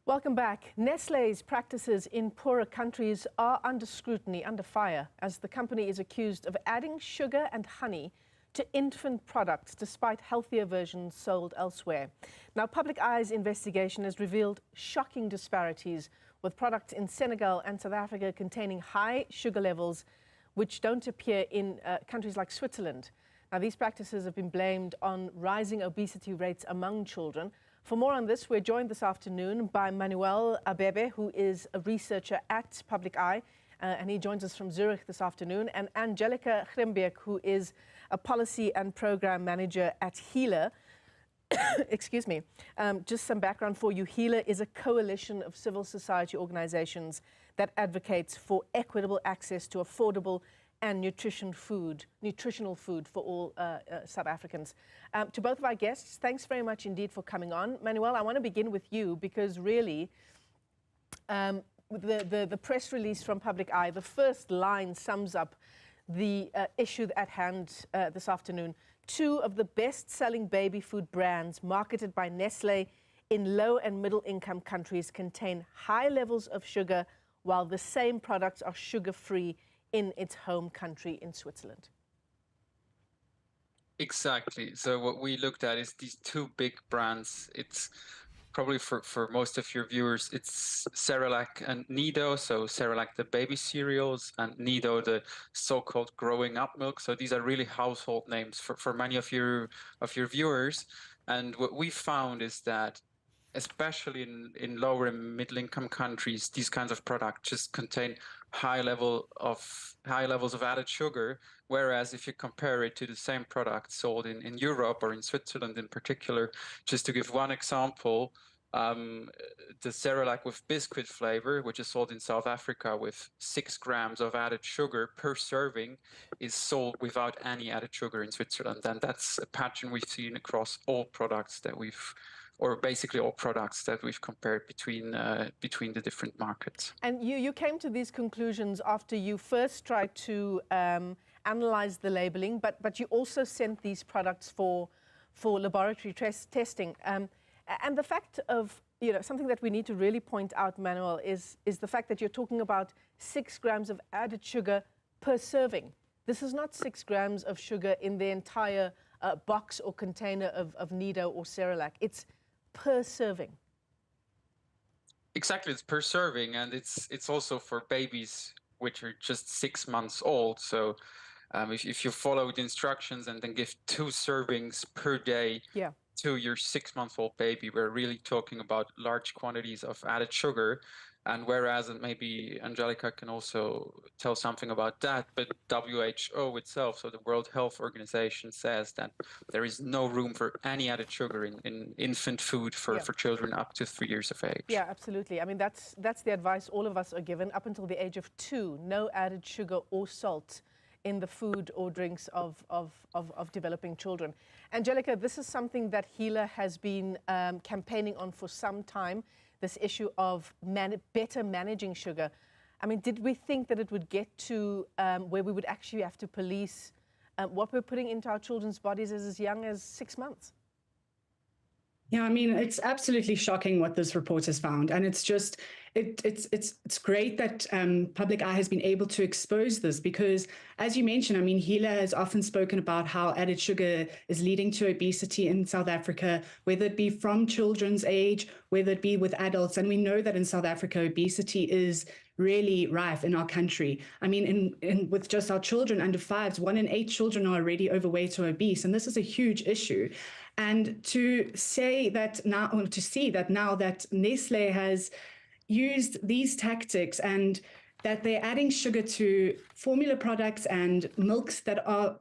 Welcome back. Nestlé's practices in poorer countries are under scrutiny, under fire, as the company is accused of adding sugar and honey to infant products despite healthier versions sold elsewhere. Now, Public Eye's investigation has revealed shocking disparities with products in Senegal and South Africa containing high sugar levels which don't appear in countries like Switzerland. Now, these practices have been blamed on rising obesity rates among children. For more on this, we're joined this afternoon by Manuel Abebe, who is a researcher at Public Eye, and he joins us from Zurich this afternoon, and Angelika, who is a policy and program manager at HEALA. Excuse me. Just some background for you. HEALA is a coalition of civil society organizations that advocates for equitable access to affordable and nutritional food for all South Africans. To both of our guests, thanks very much indeed for coming on. Manuel, I want to begin with you because really the press release from Public Eye, the first line sums up the issue at hand this afternoon. Two of the best-selling baby food brands marketed by Nestle in low and middle-income countries contain high levels of sugar, while the same products are sugar-free in its home country in Switzerland. Exactly. So what we looked at is these two big brands. It's probably for most of your viewers, it's Cerelac and Nido. So Cerelac, the baby cereals, and Nido, the so-called growing up milk. So these are really household names for many of your viewers. And what we found is that especially in lower and middle income countries, these kinds of products just contain high levels of added sugar. Whereas if you compare it to the same product sold in Europe or in Switzerland in particular, just to give one example, the Cerelac with biscuit flavor, which is sold in South Africa with 6 grams of added sugar per serving, is sold without any added sugar in Switzerland. And that's a pattern we've seen across all products that or basically all products that we've compared between the different markets. And you came to these conclusions after you first tried to analyze the labeling, but you also sent these products for laboratory testing. And the fact of, something that we need to really point out, Manuel, is the fact that you're talking about 6 grams of added sugar per serving. This is not 6 grams of sugar in the entire box or container of Nido or Cerelac. It's per serving. Exactly, it's per serving, and it's also for babies which are just 6 months old. So if you follow the instructions and then give 2 servings per day to your 6-month-old baby, we're really talking about large quantities of added sugar. And whereas, and maybe Angelika can also tell something about that, but WHO itself, so the World Health Organization, says that there is no room for any added sugar in infant food for children up to 3 years of age. Yeah, absolutely. I mean, that's the advice all of us are given up until the age of 2. No added sugar or salt in the food or drinks of developing children. Angelika, this is something that HEALA has been campaigning on for some time. This issue of better managing sugar. I mean, did we think that it would get to where we would actually have to police what we're putting into our children's bodies as young as 6 months? Yeah, I mean, it's absolutely shocking what this report has found. And it's just, it's great that Public Eye has been able to expose this because, as you mentioned, I mean, HEALA has often spoken about how added sugar is leading to obesity in South Africa, whether it be from children's age, whether it be with adults. And we know that in South Africa, obesity is really rife in our country. I mean, with just our children under 5s, 1 in 8 children are already overweight or obese. And this is a huge issue. And to say that now, or to see that now that Nestle has used these tactics and that they're adding sugar to formula products and milks that are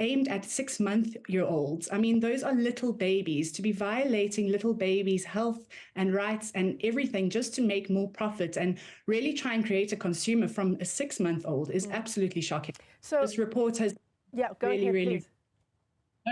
aimed at 6-month-year-olds. I mean, those are little babies. To be violating little babies' health and rights and everything just to make more profit and really try and create a consumer from a 6-month-old is absolutely shocking. So this report has really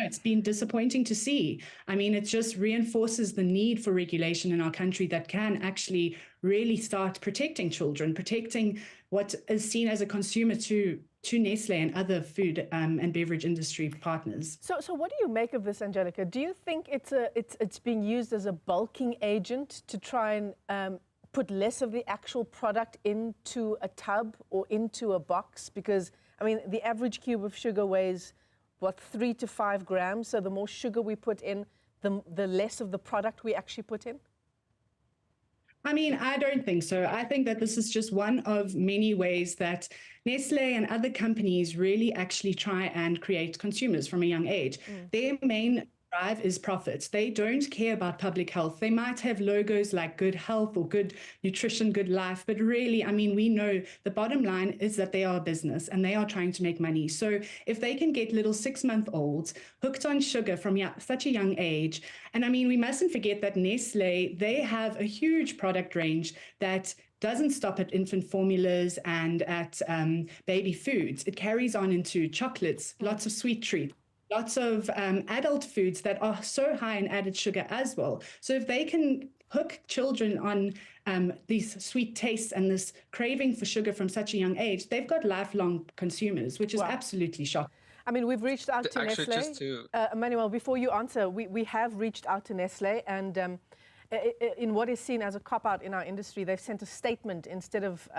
it's been disappointing to see. I mean, it just reinforces the need for regulation in our country that can actually really start protecting children, protecting what is seen as a consumer to to Nestle and other food and beverage industry partners. So what do you make of this, Angelika? Do you think it's being used as a bulking agent to try and put less of the actual product into a tub or into a box? Because, I mean, the average cube of sugar weighs, what, 3 to 5 grams? So the more sugar we put in, the less of the product we actually put in? I mean, I don't think so. I think that this is just one of many ways that Nestle and other companies really actually try and create consumers from a young age. Their main drive is profits. They don't care about public health. They might have logos like good health or good nutrition, good life, but really, I mean, we know the bottom line is that they are a business and they are trying to make money. So if they can get little 6-month-olds hooked on sugar from such a young age, and I mean, we mustn't forget that Nestle, they have a huge product range that doesn't stop at infant formulas and at baby foods. It carries on into chocolates, lots of sweet treats, lots of adult foods that are so high in added sugar as well. So if they can hook children on these sweet tastes and this craving for sugar from such a young age, they've got lifelong consumers, which is absolutely shocking. I mean, we've reached out to Actually, Nestle. just to... Manuel, before you answer, we have reached out to Nestle, and in what is seen as a cop-out in our industry, they've sent a statement instead of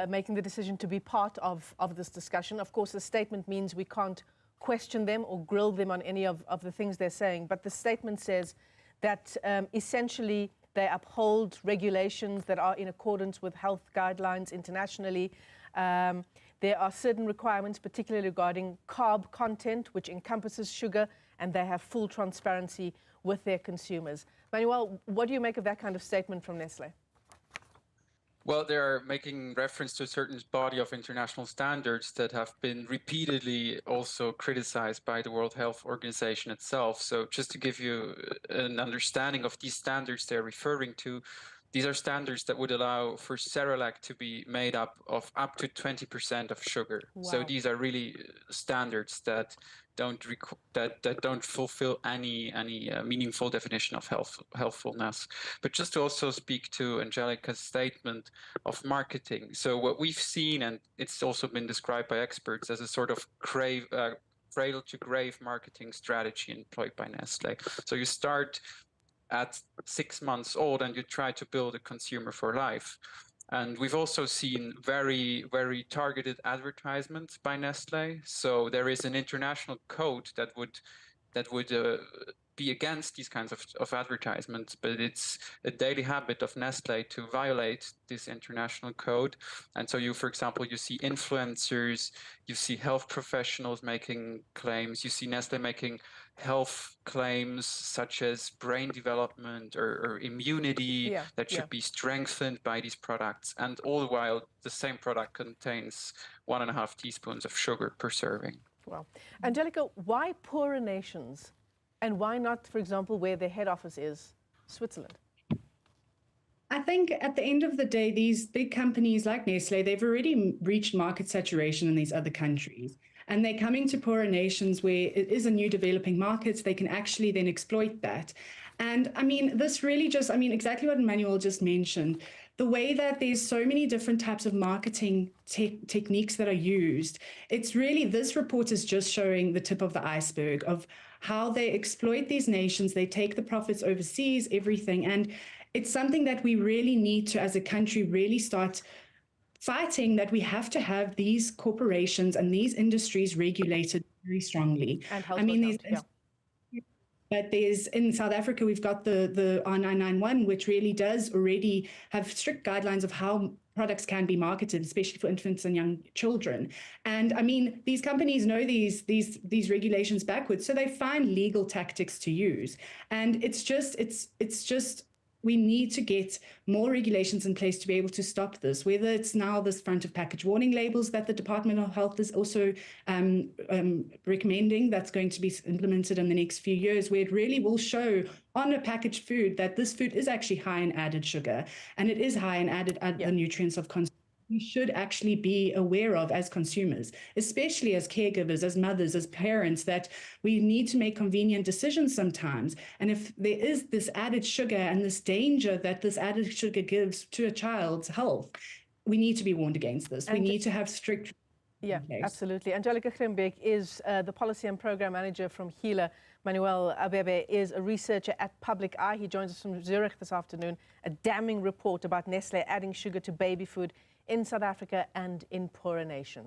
making the decision to be part of this discussion. Of course, the statement means we can't question them or grill them on any of the things they're saying, but the statement says that essentially they uphold regulations that are in accordance with health guidelines internationally. There are certain requirements, particularly regarding carb content, which encompasses sugar, and they have full transparency with their consumers. Manuel, what do you make of that kind of statement from Nestle? Well, they're making reference to a certain body of international standards that have been repeatedly also criticized by the World Health Organization itself. So just to give you an understanding of these standards they're referring to, these are standards that would allow for Cerelac to be made up to 20% of sugar. Wow. So these are really standards that don't fulfill any meaningful definition of healthfulness. But just to also speak to Angelika's statement of marketing. So what we've seen, and it's also been described by experts as a sort of cradle to grave marketing strategy employed by Nestle. So you start at 6 months old and you try to build a consumer for life. And we've also seen very, very targeted advertisements by Nestle. So there is an international code that would be against these kinds of advertisements, but it's a daily habit of Nestle to violate this international code. And so you, for example, you see influencers, you see health professionals making claims, you see Nestle making health claims such as brain development or immunity that should be strengthened by these products. And all the while, the same product contains 1.5 teaspoons of sugar per serving. Wow. Angelika, why poorer nations? And why not, for example, where their head office is, Switzerland? I think at the end of the day, these big companies like Nestle, they've already reached market saturation in these other countries. And they're coming to poorer nations where it is a new developing market. They can actually then exploit that. And I mean, this really just, I mean, exactly what Manuel just mentioned, the way that there's so many different types of marketing techniques that are used, it's really, this report is just showing the tip of the iceberg of how they exploit these nations. They take the profits overseas, everything. And it's something that we really need to, as a country, really start fighting, that we have to have these corporations and these industries regulated very strongly. And I mean, but there's, in South Africa, we've got the R991, which really does already have strict guidelines of how products can be marketed, especially for infants and young children. And I mean, these companies know these regulations backwards, so they find legal tactics to use. And it's just we need to get more regulations in place to be able to stop this, whether it's now this front of package warning labels that the Department of Health is also recommending, that's going to be implemented in the next few years, where it really will show on a packaged food that this food is actually high in added sugar and it is high in added nutrients of consumption. We should actually be aware of as consumers, especially as caregivers, as mothers, as parents, that we need to make convenient decisions sometimes. And if there is this added sugar and this danger that this added sugar gives to a child's health, we need to be warned against this. We need to have strict Yeah, in place. absolutely. Angelika Grimbeek is the Policy and Program Manager from HEALA. Manuel Abebe is a researcher at Public Eye. He joins us from Zurich this afternoon. A damning report about Nestle adding sugar to baby food in South Africa and in poorer nations.